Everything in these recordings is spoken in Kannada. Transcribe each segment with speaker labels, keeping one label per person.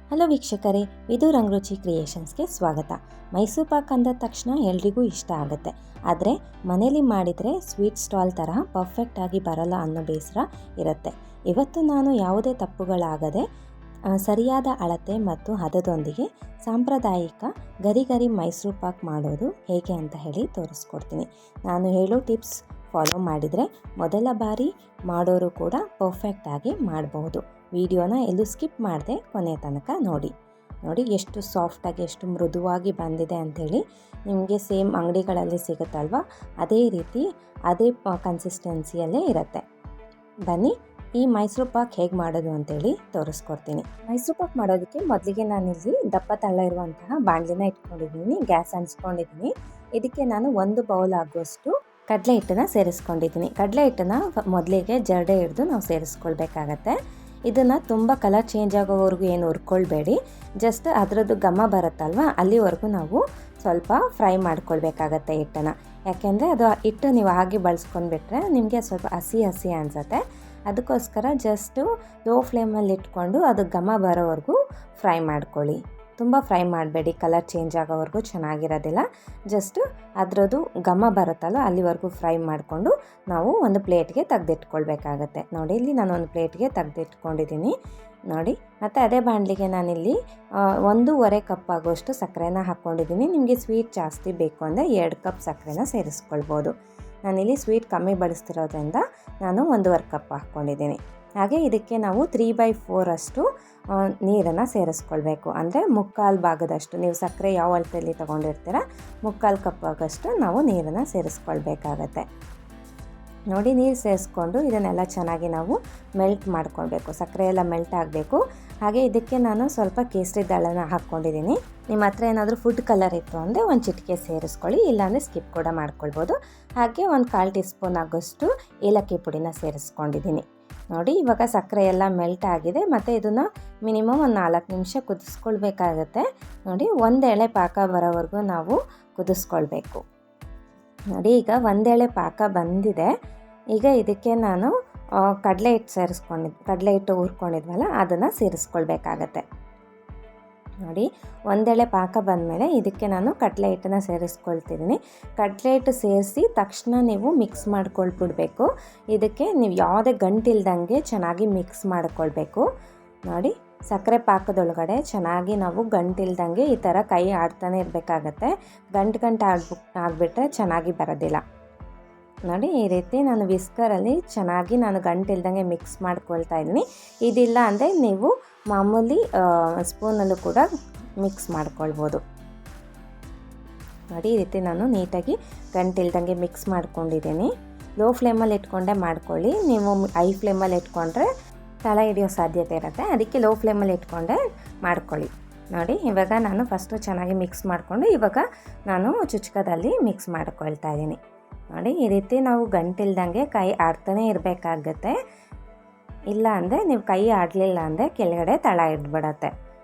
Speaker 1: ಹಲೋ ವೀಕ್ಷಕರೇ, ಇದು ರಂಗರುಚಿ ಕ್ರಿಯೇಷನ್ಸ್ಗೆ ಸ್ವಾಗತ. ಮೈಸೂರು ಪಾಕ್ ಅಂದ ತಕ್ಷಣ ಎಲ್ರಿಗೂ ಇಷ್ಟ ಆಗುತ್ತೆ. ಆದರೆ ಮನೇಲಿ ಮಾಡಿದರೆ ಸ್ವೀಟ್ ಸ್ಟಾಲ್ ತರಹ ಪರ್ಫೆಕ್ಟಾಗಿ ಬರಲ್ಲ ಅನ್ನೋ ಬೇಸರ ಇರುತ್ತೆ. ಇವತ್ತು ನಾನು ಯಾವುದೇ ತಪ್ಪುಗಳಾಗದೆ ಸರಿಯಾದ ಅಳತೆ ಮತ್ತು ಹದದೊಂದಿಗೆ ಸಾಂಪ್ರದಾಯಿಕ ಗರಿ ಗರಿ ಮೈಸೂರು ಪಾಕ್ ಮಾಡೋದು ಹೇಗೆ ಅಂತ ಹೇಳಿ ತೋರಿಸ್ಕೊಡ್ತೀನಿ. ನಾನು ಹೇಳೋ ಟಿಪ್ಸ್ ಫಾಲೋ ಮಾಡಿದರೆ ಮೊದಲ ಬಾರಿ ಮಾಡೋರು ಕೂಡ ಪರ್ಫೆಕ್ಟಾಗಿ ಮಾಡಬಹುದು. ವಿಡಿಯೋನ ಎಲ್ಲೂ ಸ್ಕಿಪ್ ಮಾಡದೆ ಕೊನೆ ತನಕ ನೋಡಿ ಎಷ್ಟು ಸಾಫ್ಟಾಗಿ ಎಷ್ಟು ಮೃದುವಾಗಿ ಬಂದಿದೆ ಅಂಥೇಳಿ. ನಿಮಗೆ ಸೇಮ್ ಅಂಗಡಿಗಳಲ್ಲಿ ಸಿಗುತ್ತಲ್ವ, ಅದೇ ರೀತಿ ಅದೇ ಕನ್ಸಿಸ್ಟೆನ್ಸಿಯಲ್ಲೇ ಇರುತ್ತೆ. ಬನ್ನಿ ಈ ಮೈಸೂರು ಪಾಕ್ ಹೇಗೆ ಮಾಡೋದು ಅಂತೇಳಿ ತೋರಿಸ್ಕೊಡ್ತೀನಿ. ಮೈಸೂರು ಪಾಕ್ ಮಾಡೋದಕ್ಕೆ ಮೊದಲಿಗೆ ನಾನಿಲ್ಲಿ ದಪ್ಪ ತಳ್ಳ ಇರುವಂತಹ ಬಾಣಲಿನ ಇಟ್ಕೊಂಡಿದ್ದೀನಿ, ಗ್ಯಾಸ್ ಅಂಟಿಸ್ಕೊಂಡಿದ್ದೀನಿ. ಇದಕ್ಕೆ ನಾನು 1 ಬೌಲ್ ಆಗುವಷ್ಟು ಕಡಲೆ ಹಿಟ್ಟನ್ನು ಸೇರಿಸ್ಕೊಂಡಿದ್ದೀನಿ. ಕಡಲೆ ಹಿಟ್ಟನ್ನು ಮೊದಲಿಗೆ ಜರಡೆ ಹಿಡಿದು ನಾವು ಸೇರಿಸ್ಕೊಳ್ಬೇಕಾಗತ್ತೆ. ಇದನ್ನು ತುಂಬ ಕಲರ್ ಚೇಂಜ್ ಆಗೋವರೆಗೂ ಏನು ಹುರ್ಕೊಳ್ಬೇಡಿ. ಜಸ್ಟ್ ಅದರದ್ದು ಘಮ ಬರುತ್ತಲ್ವ, ಅಲ್ಲಿವರೆಗೂ ನಾವು ಸ್ವಲ್ಪ ಫ್ರೈ ಮಾಡ್ಕೊಳ್ಬೇಕಾಗತ್ತೆ ಹಿಟ್ಟನ್ನು. ಯಾಕೆಂದರೆ ಅದು ಹಿಟ್ಟು ನೀವು ಹಾಗೆ ಬಳಸ್ಕೊಂಡ್ಬಿಟ್ರೆ ನಿಮಗೆ ಸ್ವಲ್ಪ ಹಸಿ ಹಸಿ ಅನಿಸುತ್ತೆ. ಅದಕ್ಕೋಸ್ಕರ ಜಸ್ಟು ಲೋ ಫ್ಲೇಮಲ್ಲಿ ಇಟ್ಕೊಂಡು ಅದು ಘಮ ಬರೋವರೆಗೂ ಫ್ರೈ ಮಾಡ್ಕೊಳ್ಳಿ. ತುಂಬ ಫ್ರೈ ಮಾಡಬೇಡಿ, ಕಲರ್ ಚೇಂಜ್ ಆಗೋವರೆಗೂ ಚೆನ್ನಾಗಿರೋದಿಲ್ಲ. ಜಸ್ಟು ಅದರದ್ದು ಘಮ ಬರುತ್ತಲ್ಲ ಅಲ್ಲಿವರೆಗೂ ಫ್ರೈ ಮಾಡಿಕೊಂಡು ನಾವು ಒಂದು ಪ್ಲೇಟ್ಗೆ ತೆಗೆದಿಟ್ಕೊಳ್ಬೇಕಾಗತ್ತೆ. ನೋಡಿ, ಇಲ್ಲಿ ನಾನು ಒಂದು ಪ್ಲೇಟ್ಗೆ ತೆಗೆದಿಟ್ಕೊಂಡಿದ್ದೀನಿ ನೋಡಿ. ಮತ್ತು ಅದೇ ಬಾಣಲಿಗೆ ನಾನಿಲ್ಲಿ 1.5 ಕಪ್ ಆಗುವಷ್ಟು ಸಕ್ಕರೆನ ಹಾಕ್ಕೊಂಡಿದ್ದೀನಿ. ನಿಮಗೆ ಸ್ವೀಟ್ ಜಾಸ್ತಿ ಬೇಕು ಅಂದರೆ 2 ಕಪ್ ಸಕ್ಕರೆನ ಸೇರಿಸ್ಕೊಳ್ಬೋದು. ನಾನಿಲ್ಲಿ ಸ್ವೀಟ್ ಕಮ್ಮಿ ಬಳಸ್ತಿರೋದ್ರಿಂದ ನಾನು 1.5 ಕಪ್ ಹಾಕ್ಕೊಂಡಿದ್ದೀನಿ. ಹಾಗೆ ಇದಕ್ಕೆ ನಾವು 3/4 ಅಷ್ಟು ನೀರನ್ನು ಸೇರಿಸ್ಕೊಳ್ಬೇಕು. ಅಂದರೆ 3/4 ಭಾಗದಷ್ಟು, ನೀವು ಸಕ್ಕರೆ ಯಾವ ಅಳತೆಯಲ್ಲಿ ತೊಗೊಂಡಿರ್ತೀರ 3/4 ಕಪ್ ಆಗಷ್ಟು ನಾವು ನೀರನ್ನು ಸೇರಿಸ್ಕೊಳ್ಬೇಕಾಗತ್ತೆ. ನೋಡಿ, ನೀರು ಸೇರಿಸ್ಕೊಂಡು ಇದನ್ನೆಲ್ಲ ಚೆನ್ನಾಗಿ ನಾವು ಮೆಲ್ಟ್ ಮಾಡ್ಕೊಳ್ಬೇಕು. ಸಕ್ಕರೆ ಎಲ್ಲ ಮೆಲ್ಟ್ ಆಗಬೇಕು. ಹಾಗೆ ಇದಕ್ಕೆ ನಾನು ಸ್ವಲ್ಪ ಕೇಸರಿ ದಾಳನ ಹಾಕ್ಕೊಂಡಿದ್ದೀನಿ. ನಿಮ್ಮ ಹತ್ರ ಏನಾದರೂ ಫುಡ್ ಕಲರ್ ಇತ್ತು ಅಂದರೆ ಒಂದು ಚಿಟಿಕೆ ಸೇರಿಸ್ಕೊಳ್ಳಿ, ಇಲ್ಲಾಂದರೆ ಸ್ಕಿಪ್ ಕೂಡ ಮಾಡ್ಕೊಳ್ಬೋದು. ಹಾಗೆ ಒಂದು 1/4 ಟೀ ಸ್ಪೂನ್ ಆಗೋಷ್ಟು ಏಲಕ್ಕಿ ಪುಡಿನ ಸೇರಿಸ್ಕೊಂಡಿದ್ದೀನಿ. ನೋಡಿ, ಇವಾಗ ಸಕ್ಕರೆ ಎಲ್ಲ ಮೆಲ್ಟ್ ಆಗಿದೆ. ಮತ್ತು ಇದನ್ನು ಮಿನಿಮಮ್ ಒಂದು 4 ನಿಮಿಷ ಕುದಿಸ್ಕೊಳ್ಬೇಕಾಗತ್ತೆ. ನೋಡಿ, 1 ಎಳೆ ಪಾಕ ಬರೋವರೆಗೂ ನಾವು ಕುದಿಸ್ಕೊಳ್ಬೇಕು. ನೋಡಿ, ಈಗ 1 ಎಳೆ ಪಾಕ ಬಂದಿದೆ. ಈಗ ಇದಕ್ಕೆ ನಾನು ಕಡಲೆ ಹಿಟ್ಟು ಹುರ್ಕೊಂಡಿದ್ವಲ್ಲ ಅದನ್ನು ಸೇರಿಸ್ಕೊಳ್ಬೇಕಾಗತ್ತೆ. ನೋಡಿ, 1 ಎಳೆ ಪಾಕ ಬಂದಮೇಲೆ ಇದಕ್ಕೆ ನಾನು ಕಡಲೆ ಹಿಟ್ಟನ್ನು ಸೇರಿಸ್ಕೊಳ್ತಿದ್ದೀನಿ. ಕಡಲೆ ಹಿಟ್ಟು ಸೇರಿಸಿ ತಕ್ಷಣ ನೀವು ಮಿಕ್ಸ್ ಮಾಡ್ಕೊಳ್ಬಿಡ್ಬೇಕು. ಇದಕ್ಕೆ ನೀವು ಯಾವುದೇ ಗಂಟಿಲ್ದಂಗೆ ಚೆನ್ನಾಗಿ ಮಿಕ್ಸ್ ಮಾಡ್ಕೊಳ್ಬೇಕು. ನೋಡಿ, ಸಕ್ಕರೆ ಪಾಕದೊಳಗಡೆ ಚೆನ್ನಾಗಿ ನಾವು ಗಂಟಿಲ್ದಂಗೆ ಈ ಥರ ಕೈ ಆಡ್ತಾನೆ ಇರಬೇಕಾಗತ್ತೆ. ಗಂಟು ಆಗಿಬಿಟ್ರೆ ಚೆನ್ನಾಗಿ ಬರೋದಿಲ್ಲ. ನೋಡಿ, ಈ ರೀತಿ ನಾನು ವಿಸ್ಕರಲ್ಲಿ ಚೆನ್ನಾಗಿ ಗಂಟಿಲ್ದಂಗೆ ಮಿಕ್ಸ್ ಮಾಡ್ಕೊಳ್ತಾ ಇದ್ದೀನಿ. ಇದಿಲ್ಲ ಅಂದರೆ ನೀವು ಮಾಮೂಲಿ ಸ್ಪೂನಲ್ಲೂ ಕೂಡ ಮಿಕ್ಸ್ ಮಾಡ್ಕೊಳ್ಬೋದು. ನೋಡಿ, ಈ ರೀತಿ ನಾನು ನೀಟಾಗಿ ಗಂಟಿಲ್ದಂಗೆ ಮಿಕ್ಸ್ ಮಾಡ್ಕೊಂಡಿದ್ದೀನಿ. ಲೋ ಫ್ಲೇಮಲ್ಲಿ ಇಟ್ಕೊಂಡೇ ಮಾಡ್ಕೊಳ್ಳಿ. ನೀವು ಹೈ ಫ್ಲೇಮಲ್ಲಿ ಇಟ್ಕೊಂಡ್ರೆ ತಳ ಹಿಡಿಯೋ ಸಾಧ್ಯತೆ ಇರುತ್ತೆ. ಅದಕ್ಕೆ ಲೋ ಫ್ಲೇಮಲ್ಲಿ ಇಟ್ಕೊಂಡೇ ಮಾಡ್ಕೊಳ್ಳಿ. ನೋಡಿ, ಇವಾಗ ನಾನು ಫಸ್ಟು ಚೆನ್ನಾಗಿ ಮಿಕ್ಸ್ ಮಾಡಿಕೊಂಡು ಇವಾಗ ನಾನು ಚುಚ್ಕದಲ್ಲಿ ಮಿಕ್ಸ್ ಮಾಡ್ಕೊಳ್ತಾ ಇದ್ದೀನಿ. ನೋಡಿ, ಈ ರೀತಿ ನಾವು ಗಂಟಿಲ್ದಂಗೆ ಕೈ ಆಡ್ತಾನೆ ಇರಬೇಕಾಗತ್ತೆ. ಇಲ್ಲ ಅಂದರೆ ನೀವು ಕೈ ಆಡಲಿಲ್ಲ ಅಂದರೆ ಕೆಳಗಡೆ ತಳ ಹಿಡ್ಬಿಡತ್ತೆ.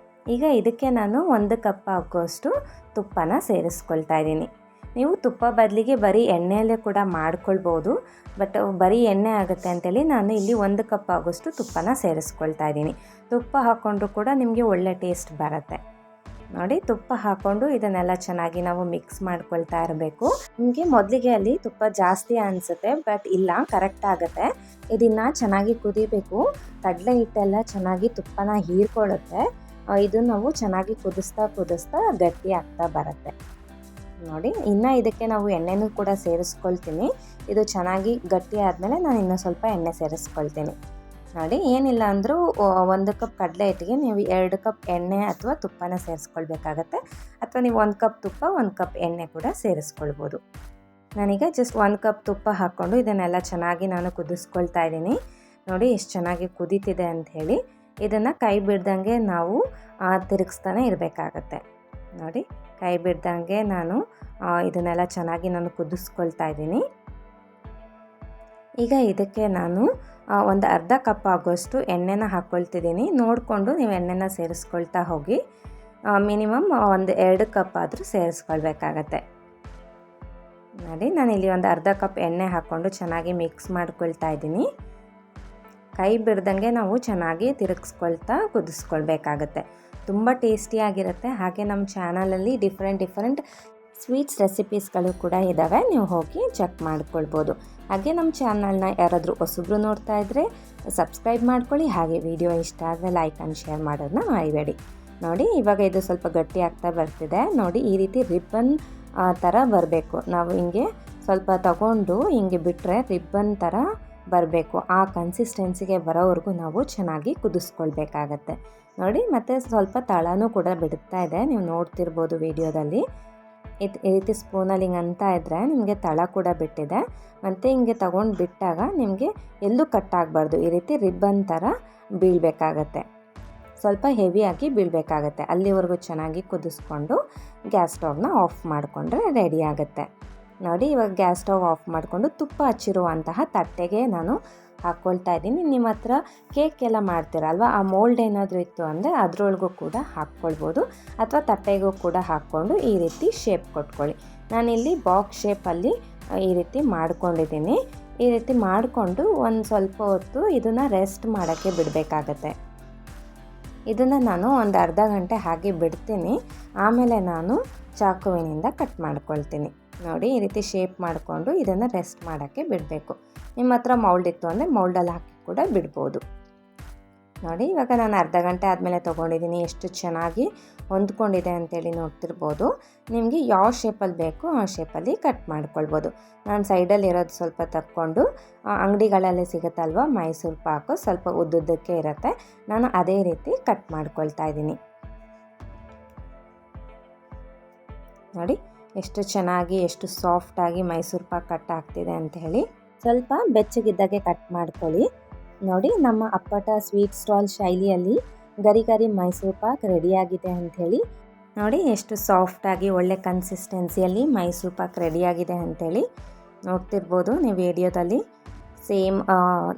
Speaker 1: ಈಗ ಇದಕ್ಕೆ ನಾನು 1 ಕಪ್ ಆಗೋಷ್ಟು ತುಪ್ಪನ ಸೇರಿಸ್ಕೊಳ್ತಾ ಇದ್ದೀನಿ. ನೀವು ತುಪ್ಪ ಬದಲಿಗೆ ಬರೀ ಎಣ್ಣೆಯಲ್ಲೇ ಕೂಡ ಮಾಡ್ಕೊಳ್ಬೋದು. ಬಟ್ ಬರೀ ಎಣ್ಣೆ ಆಗುತ್ತೆ ಅಂತೇಳಿ ನಾನು ಇಲ್ಲಿ 1 ಕಪ್ ಆಗೋಷ್ಟು ತುಪ್ಪನ ಸೇರಿಸ್ಕೊಳ್ತಾ ಇದ್ದೀನಿ. ತುಪ್ಪ ಹಾಕ್ಕೊಂಡ್ರೂ ಕೂಡ ನಿಮಗೆ ಒಳ್ಳೆ ಟೇಸ್ಟ್ ಬರುತ್ತೆ. ನೋಡಿ, ತುಪ್ಪ ಹಾಕ್ಕೊಂಡು ಇದನ್ನೆಲ್ಲ ಚೆನ್ನಾಗಿ ನಾವು ಮಿಕ್ಸ್ ಮಾಡ್ಕೊಳ್ತಾ ಇರಬೇಕು. ನಿಮಗೆ ಮೊದಲಿಗೆ ಅಲ್ಲಿ ತುಪ್ಪ ಜಾಸ್ತಿ ಅನಿಸುತ್ತೆ, ಬಟ್ ಇಲ್ಲ, ಕರೆಕ್ಟ್ ಆಗುತ್ತೆ. ಇದನ್ನು ಚೆನ್ನಾಗಿ ಕುದಿಬೇಕು. ಕಡಲೆ ಹಿಟ್ಟೆಲ್ಲ ಚೆನ್ನಾಗಿ ತುಪ್ಪನ ಹೀರ್ಕೊಳ್ಳುತ್ತೆ. ಇದು ನಾವು ಚೆನ್ನಾಗಿ ಕುದಿಸ್ತಾ ಗಟ್ಟಿ ಆಗ್ತಾ ಬರುತ್ತೆ. ನೋಡಿ, ಇನ್ನು ಇದಕ್ಕೆ ನಾವು ಎಣ್ಣೆನೂ ಕೂಡ ಸೇರಿಸ್ಕೊಳ್ತೀನಿ. ಇದು ಚೆನ್ನಾಗಿ ಗಟ್ಟಿ ಆದಮೇಲೆ ನಾನು ಇನ್ನೂ ಸ್ವಲ್ಪ ಎಣ್ಣೆ ಸೇರಿಸ್ಕೊಳ್ತೀನಿ. ನೋಡಿ, ಏನಿಲ್ಲ ಅಂದರೂ 1 ಕಪ್ ಕಡಲೆ ಹಿಟ್ಟಿಗೆ ನೀವು 2 ಕಪ್ ಎಣ್ಣೆ ಅಥವಾ ತುಪ್ಪನ ಸೇರಿಸ್ಕೊಳ್ಬೇಕಾಗತ್ತೆ. ಅಥವಾ ನೀವು 1 ಕಪ್ ತುಪ್ಪ 1 ಕಪ್ ಎಣ್ಣೆ ಕೂಡ ಸೇರಿಸ್ಕೊಳ್ಬೋದು. ನಾನೀಗ ಜಸ್ಟ್ 1 ಕಪ್ ತುಪ್ಪ ಹಾಕ್ಕೊಂಡು ಇದನ್ನೆಲ್ಲ ಚೆನ್ನಾಗಿ ನಾನು ಕುದಿಸ್ಕೊಳ್ತಾ ಇದ್ದೀನಿ. ನೋಡಿ, ಎಷ್ಟು ಚೆನ್ನಾಗಿ ಕುದೀತಿದೆ ಅಂಥೇಳಿ. ಇದನ್ನು ಕೈ ಬಿಡ್ದಂಗೆ ನಾವು ತಿರುಗಿಸ್ತಾನೆ ಇರಬೇಕಾಗತ್ತೆ. ನೋಡಿ, ಕೈ ಬಿಡ್ದಂಗೆ ನಾನು ಇದನ್ನೆಲ್ಲ ಚೆನ್ನಾಗಿ ಕುದಿಸ್ಕೊಳ್ತಾ ಇದ್ದೀನಿ. ಈಗ ಇದಕ್ಕೆ ನಾನು ಒಂದು ಅರ್ಧ ಕಪ್ ಆಗೋಷ್ಟು ಎಣ್ಣೆನ ಹಾಕ್ಕೊಳ್ತಿದ್ದೀನಿ. ನೋಡಿಕೊಂಡು ನೀವು ಎಣ್ಣೆನ ಸೇರಿಸ್ಕೊಳ್ತಾ ಹೋಗಿ. ಮಿನಿಮಮ್ 2 ಕಪ್ ಆದರೂ ಸೇರಿಸ್ಕೊಳ್ಬೇಕಾಗತ್ತೆ. ನೋಡಿ, ನಾನಿಲ್ಲಿ ಒಂದು ಅರ್ಧ ಕಪ್ ಎಣ್ಣೆ ಹಾಕ್ಕೊಂಡು ಚೆನ್ನಾಗಿ ಮಿಕ್ಸ್ ಮಾಡ್ಕೊಳ್ತಾ ಇದ್ದೀನಿ. ಕೈ ಬಿಡ್ದಂಗೆ ನಾವು ಚೆನ್ನಾಗಿ ತಿರುಗಿಸ್ಕೊಳ್ತಾ ಕುದಿಸ್ಕೊಳ್ಬೇಕಾಗತ್ತೆ. ತುಂಬ ಟೇಸ್ಟಿಯಾಗಿರುತ್ತೆ. ಹಾಗೆ ನಮ್ಮ ಚಾನಲಲ್ಲಿ ಡಿಫ್ರೆಂಟ್ ಸ್ವೀಟ್ಸ್ ರೆಸಿಪೀಸ್ಗಳು ಕೂಡ ಇದ್ದಾವೆ, ನೀವು ಹೋಗಿ ಚೆಕ್ ಮಾಡ್ಕೊಳ್ಬೋದು. ಹಾಗೆ ನಮ್ಮ ಚಾನಲ್ನ ಯಾರಾದರೂ ಹೊಸಬ್ರು ನೋಡ್ತಾ ಇದ್ದರೆ ಸಬ್ಸ್ಕ್ರೈಬ್ ಮಾಡ್ಕೊಳ್ಳಿ. ಹಾಗೆ ವಿಡಿಯೋ ಇಷ್ಟ ಆದರೆ ಲೈಕ್ ಆ್ಯಂಡ್ ಶೇರ್ ಮಾಡೋದನ್ನ ಮರಿಬೇಡಿ. ನೋಡಿ ಇವಾಗ ಇದು ಸ್ವಲ್ಪ ಗಟ್ಟಿ ಆಗ್ತಾ ಬರ್ತಿದೆ. ನೋಡಿ ಈ ರೀತಿ ರಿಬ್ಬನ್ ಥರ ಬರಬೇಕು. ನಾವು ಹಿಂಗೆ ಸ್ವಲ್ಪ ತಗೊಂಡು ಹಿಂಗೆ ಬಿಟ್ಟರೆ ರಿಬ್ಬನ್ ಥರ ಬರಬೇಕು. ಆ ಕನ್ಸಿಸ್ಟೆನ್ಸಿಗೆ ಬರೋವರೆಗೂ ನಾವು ಚೆನ್ನಾಗಿ ಕುದಿಸ್ಕೊಳ್ಬೇಕಾಗತ್ತೆ. ನೋಡಿ ಮತ್ತು ಸ್ವಲ್ಪ ತಳನೂ ಕೂಡ ಬಿಡುತ್ತಾ ಇದೆ, ನೀವು ನೋಡ್ತಿರ್ಬೋದು ವಿಡಿಯೋದಲ್ಲಿ. ಈ ರೀತಿ ಸ್ಪೂನಲ್ಲಿ ಹಿಂಗೆ ಅಂತ ಇದ್ದರೆ ನಿಮಗೆ ತಳ ಕೂಡ ಬಿಟ್ಟಿದೆ. ಮತ್ತು ಹಿಂಗೆ ತಗೊಂಡು ಬಿಟ್ಟಾಗ ನಿಮಗೆ ಎಲ್ಲೂ ಕಟ್ ಆಗಬಾರ್ದು, ಈ ರೀತಿ ರಿಬ್ಬನ್ ಥರ ಬೀಳಬೇಕಾಗತ್ತೆ, ಸ್ವಲ್ಪ ಹೆವಿಯಾಗಿ ಬೀಳಬೇಕಾಗತ್ತೆ. ಅಲ್ಲಿವರೆಗೂ ಚೆನ್ನಾಗಿ ಕುದಿಸ್ಕೊಂಡು ಗ್ಯಾಸ್ ಸ್ಟವ್ನ ಆಫ್ ಮಾಡಿಕೊಂಡ್ರೆ ರೆಡಿ ಆಗುತ್ತೆ. ನೋಡಿ ಇವಾಗ ಗ್ಯಾಸ್ ಸ್ಟವ್ ಆಫ್ ಮಾಡಿಕೊಂಡು ತುಪ್ಪ ಹಚ್ಚಿರುವಂತಹ ತಟ್ಟೆಗೆ ನಾನು ಹಾಕ್ಕೊಳ್ತಾ ಇದ್ದೀನಿ. ನಿಮ್ಮ ಹತ್ರ ಕೇಕ್ ಎಲ್ಲ ಮಾಡ್ತೀರಲ್ವ, ಆ ಮೋಲ್ಡ್ ಏನಾದರೂ ಇತ್ತು ಅಂದರೆ ಅದರೊಳಗೂ ಕೂಡ ಹಾಕ್ಕೊಳ್ಬೋದು, ಅಥವಾ ತಟ್ಟೆಗೂ ಕೂಡ ಹಾಕ್ಕೊಂಡು ಈ ರೀತಿ ಶೇಪ್ ಕೊಟ್ಕೊಳ್ಳಿ. ನಾನಿಲ್ಲಿ ಬಾಕ್ಸ್ ಶೇಪಲ್ಲಿ ಈ ರೀತಿ ಮಾಡ್ಕೊಂಡಿದ್ದೀನಿ. ಈ ರೀತಿ ಮಾಡಿಕೊಂಡು ಒಂದು ಸ್ವಲ್ಪ ಹೊತ್ತು ಇದನ್ನು ರೆಸ್ಟ್ ಮಾಡೋಕ್ಕೆ ಬಿಡಬೇಕಾಗತ್ತೆ. ಇದನ್ನು ನಾನು ಒಂದು ಅರ್ಧ ಗಂಟೆ ಹಾಗೆ ಬಿಡ್ತೀನಿ. ಆಮೇಲೆ ನಾನು ಚಾಕುವಿನಿಂದ ಕಟ್ ಮಾಡ್ಕೊಳ್ತೀನಿ. ನೋಡಿ ಈ ರೀತಿ ಶೇಪ್ ಮಾಡಿಕೊಂಡು ಇದನ್ನು ರೆಸ್ಟ್ ಮಾಡೋಕ್ಕೆ ಬಿಡಬೇಕು. ನಿಮ್ಮ ಹತ್ರ ಮೌಲ್ಡ್ ಇತ್ತು ಅಂದರೆ ಮೌಲ್ಡಲ್ಲಿ ಹಾಕಿ ಕೂಡ ಬಿಡ್ಬೋದು. ನೋಡಿ ಇವಾಗ ನಾನು ಅರ್ಧ ಗಂಟೆ ಆದಮೇಲೆ ತೊಗೊಂಡಿದ್ದೀನಿ. ಎಷ್ಟು ಚೆನ್ನಾಗಿ ಹೊಂದ್ಕೊಂಡಿದೆ ಅಂತೇಳಿ ನೋಡ್ತಿರ್ಬೋದು. ನಿಮಗೆ ಯಾವ ಶೇಪಲ್ಲಿ ಬೇಕೋ ಆ ಶೇಪಲ್ಲಿ ಕಟ್ ಮಾಡ್ಕೊಳ್ಬೋದು. ನಾನು ಸೈಡಲ್ಲಿ ಇರೋದು ಸ್ವಲ್ಪ ತಕ್ಕೊಂಡು, ಅಂಗಡಿಗಳಲ್ಲಿ ಸಿಗುತ್ತಲ್ವ ಮೈಸೂರು ಪಾಕು ಸ್ವಲ್ಪ ಉದ್ದುದ್ದಕ್ಕೆ ಇರುತ್ತೆ, ನಾನು ಅದೇ ರೀತಿ ಕಟ್ ಮಾಡ್ಕೊಳ್ತಾ ಇದ್ದೀನಿ. ನೋಡಿ ಎಷ್ಟು ಚೆನ್ನಾಗಿ ಎಷ್ಟು ಸಾಫ್ಟಾಗಿ ಮೈಸೂರು ಪಾಕ್ ಕಟ್ ಆಗ್ತಿದೆ ಅಂತ ಹೇಳಿ. ಸ್ವಲ್ಪ ಬೆಚ್ಚಗಿದ್ದಾಗೆ ಕಟ್ ಮಾಡ್ಕೊಳ್ಳಿ. ನೋಡಿ ನಮ್ಮ ಅಪ್ಪಟ ಸ್ವೀಟ್ ಸ್ಟಾಲ್ ಶೈಲಿಯಲ್ಲಿ ಗರಿ ಗರಿ ಮೈಸೂರು ಪಾಕ್ ರೆಡಿಯಾಗಿದೆ ಅಂಥೇಳಿ. ನೋಡಿ ಎಷ್ಟು ಸಾಫ್ಟಾಗಿ ಒಳ್ಳೆ ಕನ್ಸಿಸ್ಟೆನ್ಸಿಯಲ್ಲಿ ಮೈಸೂರು ಪಾಕ್ ರೆಡಿಯಾಗಿದೆ ಅಂಥೇಳಿ ನೋಡ್ತಿರ್ಬೋದು ನೀವು ವಿಡಿಯೋದಲ್ಲಿ. ಸೇಮ್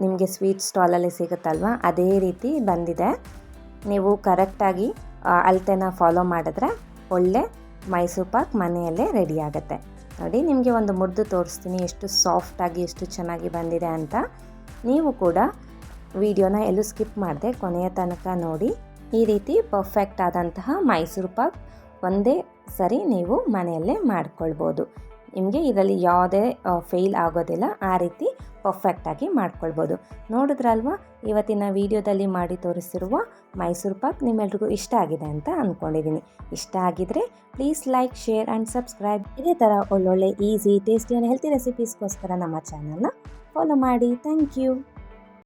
Speaker 1: ನಿಮಗೆ ಸ್ವೀಟ್ ಸ್ಟಾಲಲ್ಲಿ ಸಿಗುತ್ತಲ್ವ ಅದೇ ರೀತಿ ಬಂದಿದೆ. ನೀವು ಕರೆಕ್ಟಾಗಿ ಅಳತೆನ ಫಾಲೋ ಮಾಡಿದ್ರೆ ಒಳ್ಳೆ ಮೈಸೂರು ಪಾಕ್ ಮನೆಯಲ್ಲೇ ರೆಡಿ ಆಗುತ್ತೆ. ನೋಡಿ ನಿಮಗೆ ಒಂದು ಮುರಿದು ತೋರಿಸ್ತೀನಿ ಎಷ್ಟು ಸಾಫ್ಟಾಗಿ ಎಷ್ಟು ಚೆನ್ನಾಗಿ ಬಂದಿದೆ ಅಂತ. ನೀವು ಕೂಡ ವಿಡಿಯೋನ ಎಲ್ಲೂ ಸ್ಕಿಪ್ ಮಾಡದೆ ಕೊನೆಯ ತನಕ ನೋಡಿ. ಈ ರೀತಿ ಪರ್ಫೆಕ್ಟ್ ಆದಂತಹ ಮೈಸೂರು ಪಾಕ್ ಒಂದೇ ಸರಿ ನೀವು ಮನೆಯಲ್ಲೇ ಮಾಡ್ಕೊಳ್ಬೋದು. ನಿಮಗೆ ಇದರಲ್ಲಿ ಯಾವುದೇ ಫೇಲ್ ಆಗೋದಿಲ್ಲ, ಆ ರೀತಿ ಪರ್ಫೆಕ್ಟಾಗಿ ಮಾಡ್ಕೊಳ್ಬೋದು. ನೋಡಿದ್ರಲ್ವ ಇವತ್ತಿನ ವಿಡಿಯೋದಲ್ಲಿ ಮಾಡಿ ತೋರಿಸಿರುವ ಮೈಸೂರು ಪಾಕ್ ನಿಮ್ಮೆಲ್ರಿಗೂ ಇಷ್ಟ ಆಗಿದೆ ಅಂತ ಅಂದ್ಕೊಂಡಿದ್ದೀನಿ. ಇಷ್ಟ ಆಗಿದ್ರೆ please like, share and subscribe. ಇದೇ ಥರ ಒಳ್ಳೊಳ್ಳೆ ಈಸಿ ಟೇಸ್ಟಿ ಆ್ಯಂಡ್ ಹೆಲ್ತಿ ರೆಸಿಪೀಸ್ಗೋಸ್ಕರ ನಮ್ಮ ಚಾನಲ್ನ ಫಾಲೋ ಮಾಡಿ. Thank you.